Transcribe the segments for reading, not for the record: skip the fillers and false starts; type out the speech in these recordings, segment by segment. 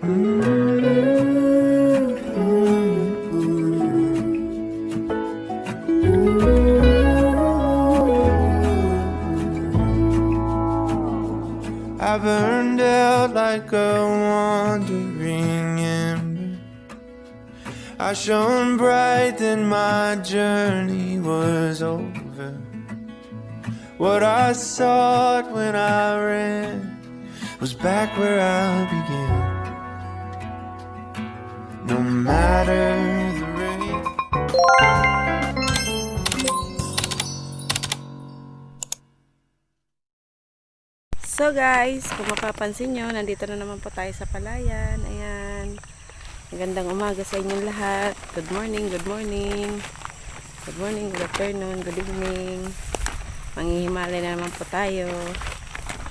I burned out like a wandering ember. I shone bright, then my journey was over. What I sought when I ran was back where I began. No matter the rain. So guys, kung mapapansin nyo, nandito na naman po tayo sa palayan. Ayan. Magandang umaga sa inyong lahat. Good morning, good morning. Good morning, good afternoon, good evening. Manghihimalay na naman po tayo.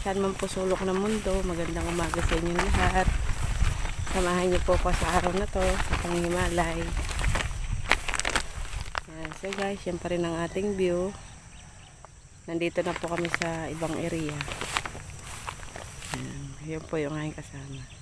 Saan man po sulok ng mundo, magandang umaga sa inyong lahat. Samahan niyo po ko sa araw na to, sa panghihimalay. Ayan. So guys, yan pa rin ang ating view. Nandito na po kami sa ibang area. Yun po yung aking kasama.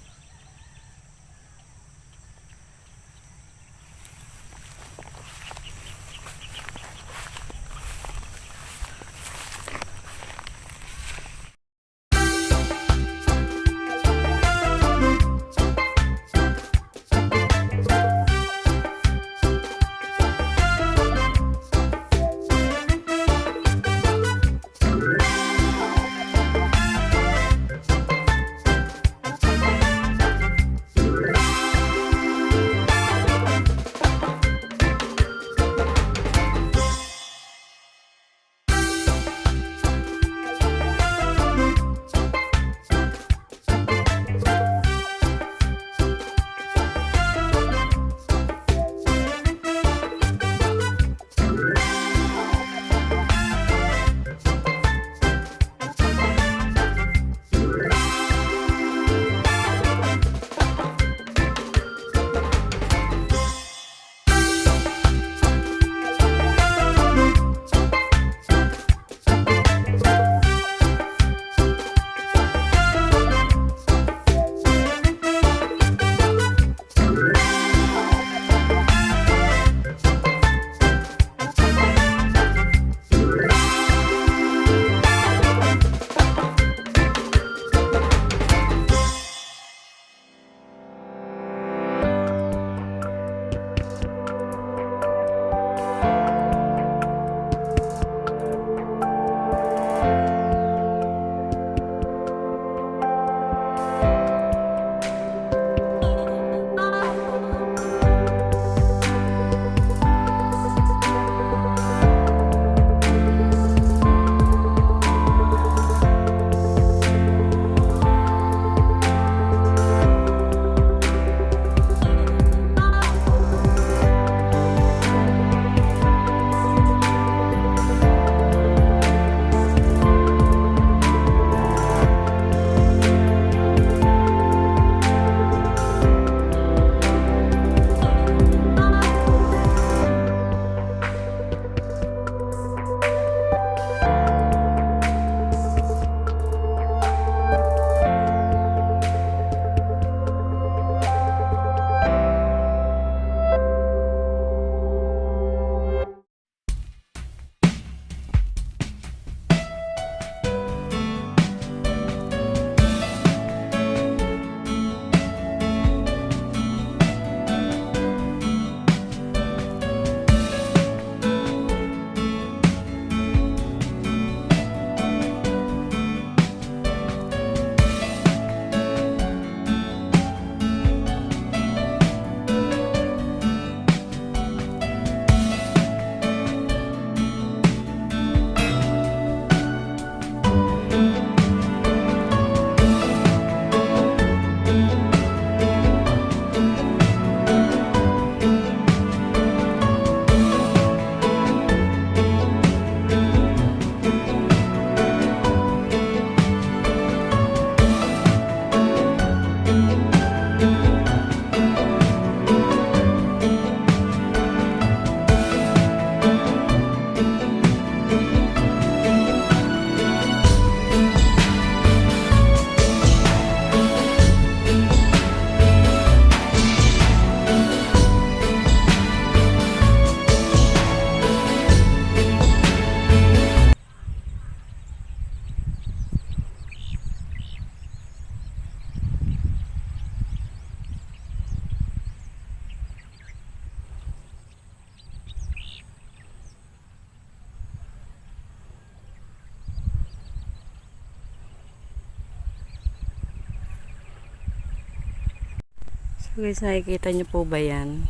So guys, nakikita nyo po ba yan?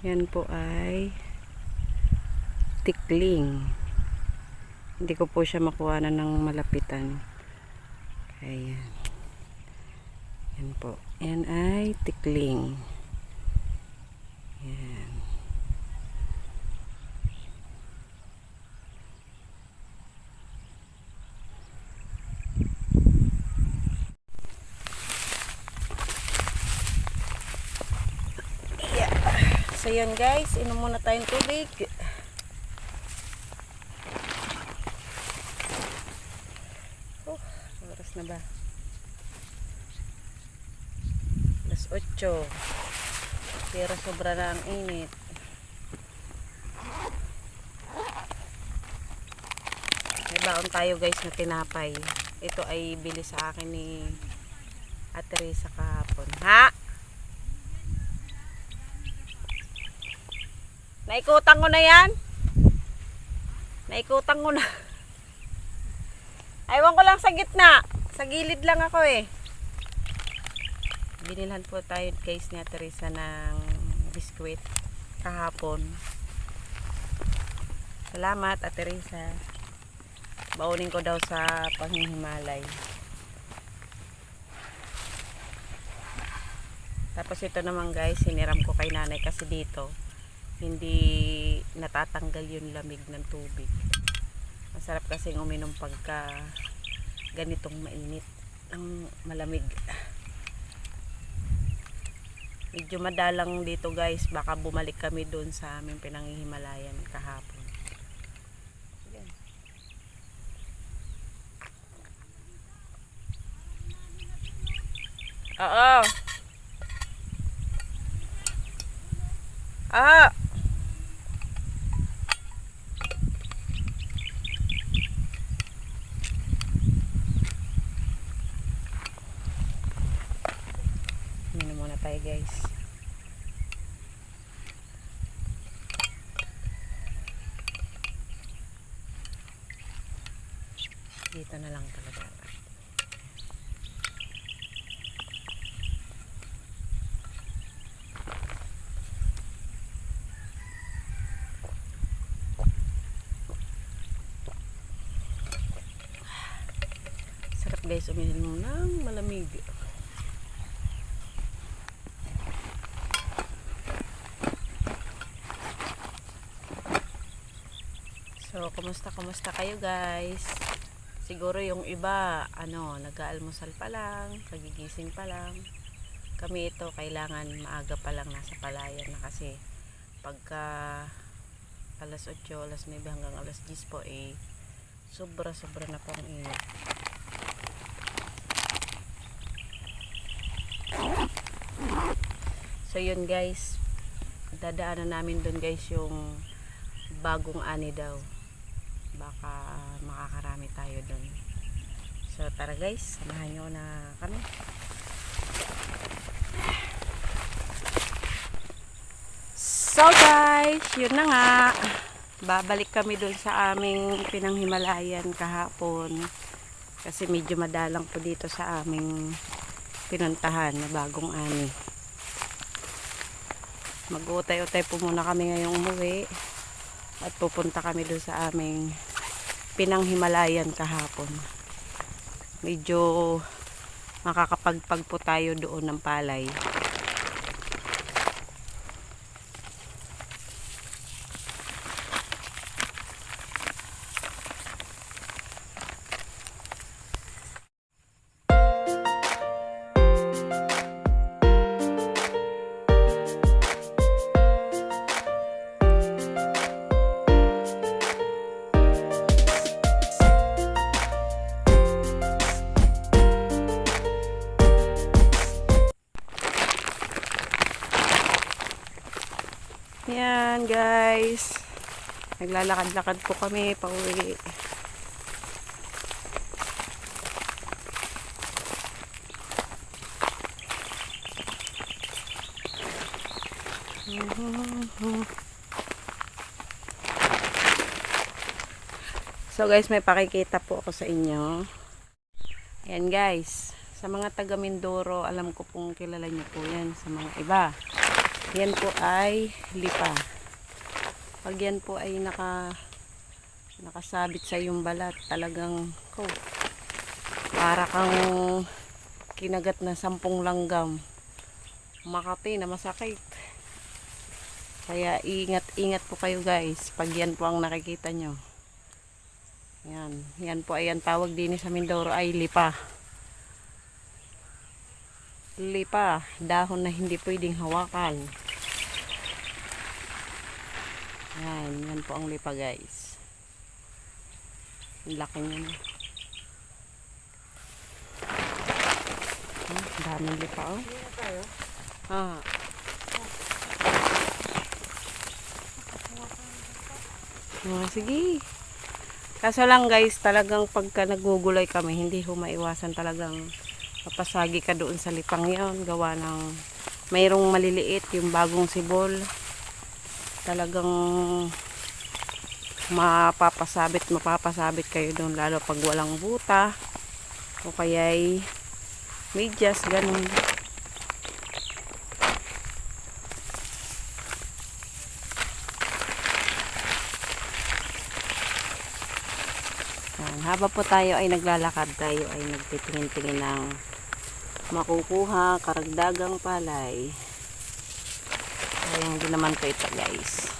Yan po ay tikling. Hindi ko po siya makuha na ng malapitan. Ayan. Yan po. Yan ay tikling. Yan. So yan guys, inom muna tayong tubig. Oras na ba? Alas 8. Pero sobra na ang init. May baon tayo guys na tinapay. Ito ay bili sa akin ni Ate Risa kahapon. Ha? Naikutan ko na yan. Naikutan ko na. Aywan ko lang sa gitna. Sa gilid lang ako eh. Binilhan po tayo guys ni Ate Risa ng biskwit kahapon. Salamat Ate Risa. Baunin ko daw sa panghihimalay. Tapos ito naman guys, siniram ko kay nanay kasi dito hindi natatanggal yung lamig ng tubig. Masarap kasing uminom pagka ganitong mainit ang malamig. Medyo madalang dito guys, baka bumalik kami doon sa aming pinanghihimalayan kahapon. Yan. Oo. Ah. Minom muna tayo guys. Dito na lang talaga. Sarap guys, uminom ng malamig. So, kumusta kayo guys? Siguro yung iba, nag-aalmusal pa lang, kagigising pa lang. Kami ito, kailangan maaga pa lang nasa palayan na kasi pagka alas 8, alas 9 hanggang alas 10 po sobra na po ang init. So yun guys, dadaanan namin dun guys yung bagong ani daw. Baka makakarami tayo dun. So tara guys, samahan nyo na kami. So guys, yun na nga. Babalik kami dun sa aming pinanghimalayan kahapon. Kasi medyo madalang po dito sa aming pinuntahan na bagong ani. Mag-utay-utay po muna kami ngayong umuwi. At pupunta kami doon sa aming pinanghimalayan kahapon. Medyo makakapagpag po tayo doon ng palay. Yan guys, naglalakad-lakad po kami pauwi. So guys, may pakikita po ako sa inyo. Yan guys, Sa mga taga Mindoro, alam ko pong kilala niyo po yan. Sa mga iba, yan po ay lipa. Pag yan po ay nakasabit sa iyong balat, talagang para kang kinagat na 10 langgam. Makati na masakit. Kaya ingat po kayo guys pag yan po ang nakikita nyo. Yan po ay ang tawag din sa Mindoro ay lipa. Lipa, dahon na hindi pwedeng hawakan. Yan po ang lipa guys. Laki niya. Daming lipa oh. Sige. Kaso lang guys, talagang pagka nagugulay kami, hindi ho maiwasan talagang papasagi ka doon sa lipang yon. Gawa ng mayroong maliliit, yung bagong sibol. Talagang mapapasabit kayo doon, lalo pag walang buta o kaya'y medyas, ganun. Habang po tayo ay naglalakad, tayo ay nagtitingin-tingin ng makukuha, karagdagang palay. Sayang din naman po ito guys.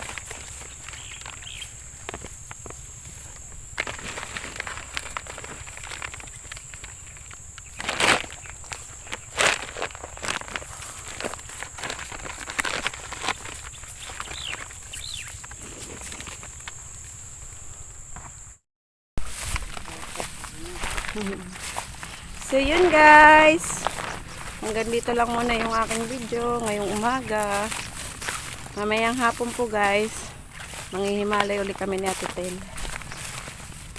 So yun guys, hanggang dito lang muna yung aking video ngayong umaga. Mamayang hapon po guys, manghihimalay ulit kami ni Ate Tel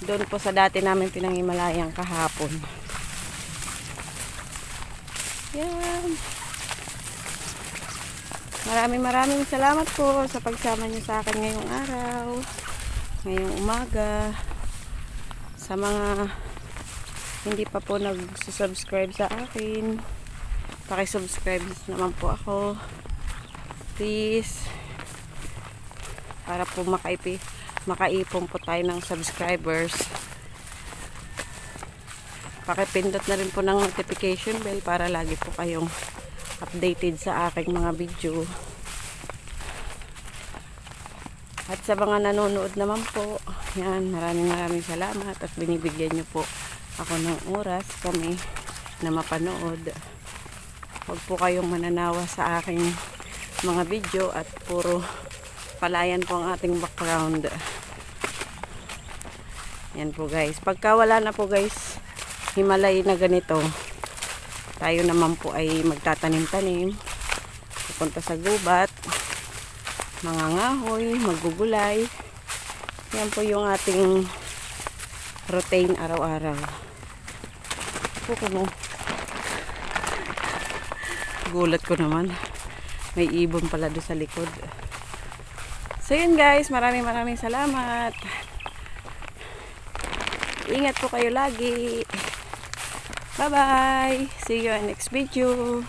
doon po sa dati namin pinanghimalayang kahapon. Yan, maraming salamat po sa pagsama niyo sa akin ngayong araw, ngayong umaga. Sa mga hindi pa po nag-subscribe sa akin, paki-subscribe naman po ako please, para po makaipon po tayo ng subscribers. Pakipindot na rin po ng notification bell para lagi po kayong updated sa aking mga video. At sa mga nanonood naman po, yan, maraming salamat at binibigyan nyo po ako ng oras kami na mapanood. Huwag po kayong mananawa sa aking mga video at puro palayan po ang ating background. Yan po guys. Pagka wala na po guys, himalay na ganito, tayo naman po ay magtatanim-tanim. Pupunta sa gubat, mangangahoy, magugulay. Yan po yung ating routine araw-araw. Gulat ko naman, may ibon pala doon sa likod. So yun guys, maraming salamat. Ingat po kayo lagi. Bye bye, see you in next video.